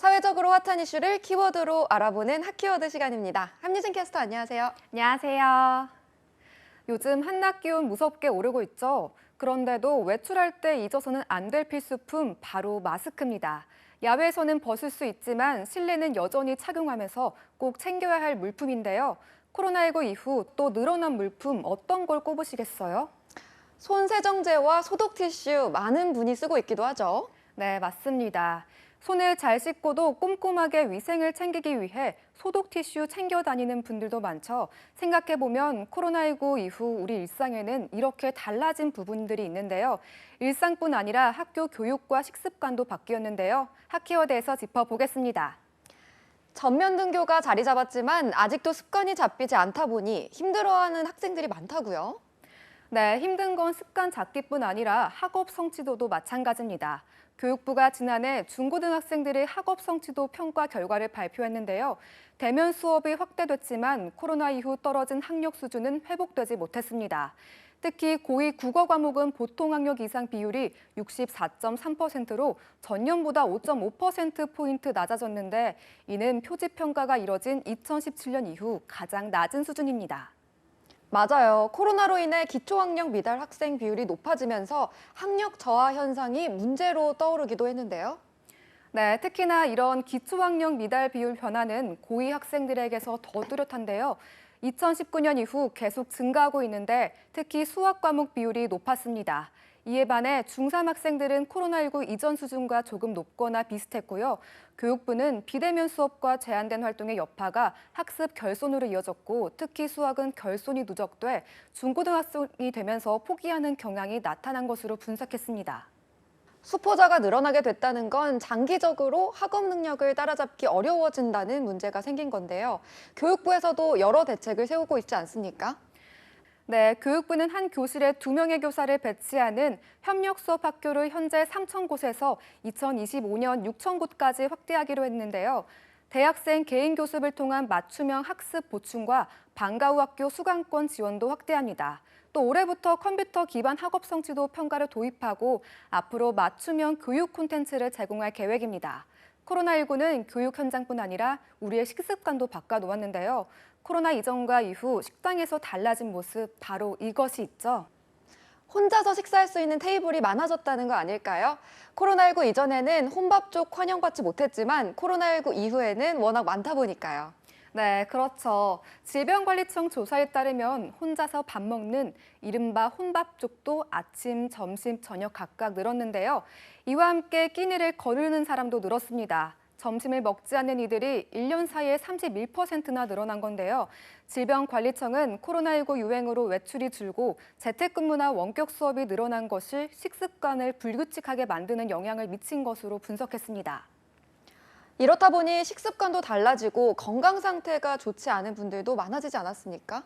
사회적으로 핫한 이슈를 키워드로 알아보는 핫키워드 시간입니다. 함유진 캐스터 안녕하세요. 안녕하세요. 요즘 한낮 기온 무섭게 오르고 있죠. 그런데도 외출할 때 잊어서는 안 될 필수품 바로 마스크입니다. 야외에서는 벗을 수 있지만 실내는 여전히 착용하면서 꼭 챙겨야 할 물품인데요. 코로나19 이후 또 늘어난 물품 어떤 걸 꼽으시겠어요? 손 세정제와 소독 티슈 많은 분이 쓰고 있기도 하죠. 네, 맞습니다. 손을 잘 씻고도 꼼꼼하게 위생을 챙기기 위해 소독 티슈 챙겨 다니는 분들도 많죠. 생각해보면 코로나19 이후 우리 일상에는 이렇게 달라진 부분들이 있는데요. 일상뿐 아니라 학교 교육과 식습관도 바뀌었는데요. 핫키워드에서 짚어보겠습니다. 전면 등교가 자리 잡았지만 아직도 습관이 잡히지 않다 보니 힘들어하는 학생들이 많다고요. 네, 힘든 건 습관 잡기뿐 아니라 학업 성취도도 마찬가지입니다. 교육부가 지난해 중고등학생들의 학업 성취도 평가 결과를 발표했는데요. 대면 수업이 확대됐지만 코로나 이후 떨어진 학력 수준은 회복되지 못했습니다. 특히 고2 국어 과목은 보통 학력 이상 비율이 64.3%로 전년보다 5.5%포인트 낮아졌는데 이는 표지 평가가 이뤄진 2017년 이후 가장 낮은 수준입니다. 맞아요. 코로나로 인해 기초학력 미달 학생 비율이 높아지면서 학력 저하 현상이 문제로 떠오르기도 했는데요. 네, 특히나 이런 기초학력 미달 비율 변화는 고2 학생들에게서 더 뚜렷한데요. 2019년 이후 계속 증가하고 있는데 특히 수학 과목 비율이 높았습니다. 이에 반해 중3 학생들은 코로나19 이전 수준과 조금 높거나 비슷했고요. 교육부는 비대면 수업과 제한된 활동의 여파가 학습 결손으로 이어졌고 특히 수학은 결손이 누적돼 중고등학생이 되면서 포기하는 경향이 나타난 것으로 분석했습니다. 수포자가 늘어나게 됐다는 건 장기적으로 학업 능력을 따라잡기 어려워진다는 문제가 생긴 건데요. 교육부에서도 여러 대책을 세우고 있지 않습니까? 네, 교육부는 한 교실에 2명의 교사를 배치하는 협력 수업 학교를 현재 3,000곳에서 2025년 6,000곳까지 확대하기로 했는데요. 대학생 개인 교습을 통한 맞춤형 학습 보충과 방과 후 학교 수강권 지원도 확대합니다. 또 올해부터 컴퓨터 기반 학업 성취도 평가를 도입하고 앞으로 맞춤형 교육 콘텐츠를 제공할 계획입니다. 코로나19는 교육 현장뿐 아니라 우리의 식습관도 바꿔놓았는데요. 코로나 이전과 이후 식당에서 달라진 모습 바로 이것이 있죠. 혼자서 식사할 수 있는 테이블이 많아졌다는 거 아닐까요? 코로나19 이전에는 혼밥족 환영받지 못했지만 코로나19 이후에는 워낙 많다 보니까요. 네, 그렇죠. 질병관리청 조사에 따르면 혼자서 밥 먹는 이른바 혼밥족도 아침, 점심, 저녁 각각 늘었는데요. 이와 함께 끼니를 거르는 사람도 늘었습니다. 점심을 먹지 않는 이들이 1년 사이에 31%나 늘어난 건데요. 질병관리청은 코로나19 유행으로 외출이 줄고 재택근무나 원격 수업이 늘어난 것이 식습관을 불규칙하게 만드는 영향을 미친 것으로 분석했습니다. 이렇다 보니 식습관도 달라지고 건강 상태가 좋지 않은 분들도 많아지지 않았습니까?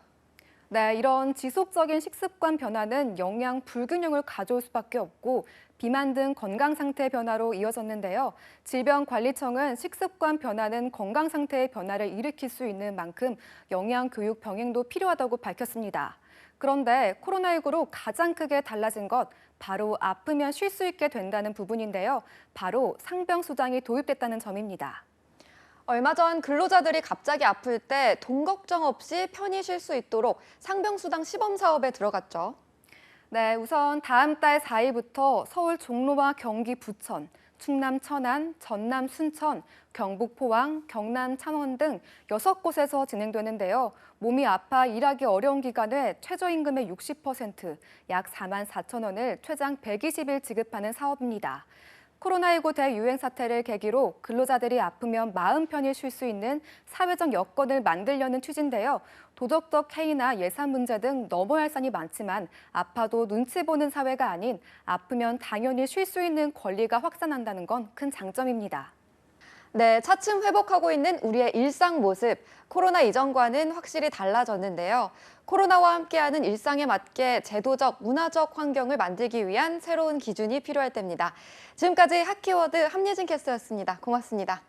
네, 이런 지속적인 식습관 변화는 영양 불균형을 가져올 수밖에 없고 비만 등 건강 상태 변화로 이어졌는데요. 질병관리청은 식습관 변화는 건강 상태의 변화를 일으킬 수 있는 만큼 영양 교육 병행도 필요하다고 밝혔습니다. 그런데 코로나19로 가장 크게 달라진 것 바로 아프면 쉴 수 있게 된다는 부분인데요. 바로 상병수당이 도입됐다는 점입니다. 얼마 전 근로자들이 갑자기 아플 때 돈 걱정 없이 편히 쉴 수 있도록 상병수당 시범 사업에 들어갔죠. 네, 우선 다음 달 4일부터 서울 종로와 경기 부천, 충남 천안, 전남 순천, 경북 포항, 경남 창원 등 6곳에서 진행되는데요. 몸이 아파 일하기 어려운 기간에 최저임금의 60%, 약 4만 4천 원을 최장 120일 지급하는 사업입니다. 코로나19 대유행 사태를 계기로 근로자들이 아프면 마음 편히 쉴 수 있는 사회적 여건을 만들려는 취지인데요. 도덕적 해이나 예산 문제 등 넘어야 할 산이 많지만 아파도 눈치 보는 사회가 아닌 아프면 당연히 쉴 수 있는 권리가 확산한다는 건 큰 장점입니다. 네, 차츰 회복하고 있는 우리의 일상 모습. 코로나 이전과는 확실히 달라졌는데요. 코로나와 함께하는 일상에 맞게 제도적, 문화적 환경을 만들기 위한 새로운 기준이 필요할 때입니다. 지금까지 핫키워드 함예진 캐스터였습니다. 고맙습니다.